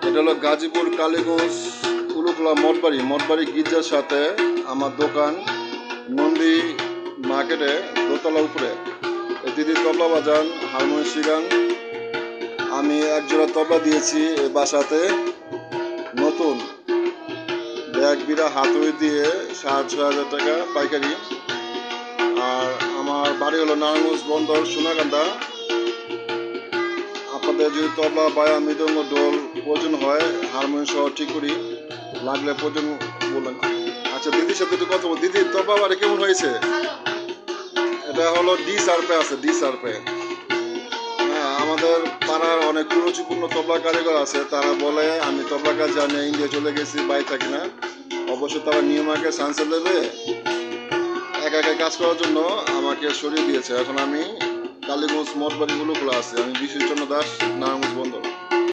এটা হলো গাজীপুর কালীগঞ্জ উলুখলা মঠবাড়ি গির্জার সাথে আমার দোকান নন্দী মার্কেটে দোতলা উপরে। দিদি তবলা বাজান, হারমোনিয়াম শিখান। আমি একজোড়া তবলা দিয়েছি এই বাসাতে। নতুন ব্যাগ বিড়া হাতুড়ি দিয়ে 6,500 টাকা পাইকারি। আর আমার বাড়ি হলো নারায়ণগঞ্জ বন্দর সোনাকান্দা। আপনাদের যদি তবলা বায়া মৃদঙ্গ ডোল প্রয়োজন হয়, হারমোনিয়াম সহ ঠিক করি, লাগলে প্রয়োজন বললেন। আচ্ছা দিদির সাথে একটু কথা বল। দিদি তবলা বাড়ি কেমন হয়েছে? এটা হলো ডি সার্পে আছে, ডি সার্পে। হ্যাঁ, আমাদের পাড়ার অনেক রুচিপূর্ণ তবলা কারিগর আছে। তারা বলে আমি তবলা কাজ জানি, ইন্ডিয়া চলে গেছি, বাইরে থাকি না। অবশ্য তারা নিয়মাকে সানসেল দেবে একা একা কাজ করার জন্য আমাকে সরিয়ে দিয়েছে। এখন আমি কালীগঞ্জ মঠবাড়িগুলো খোলা আছে। আমি বিশ্বচন্দ্র দাস, নারায়ণগঞ্জ বন্দর।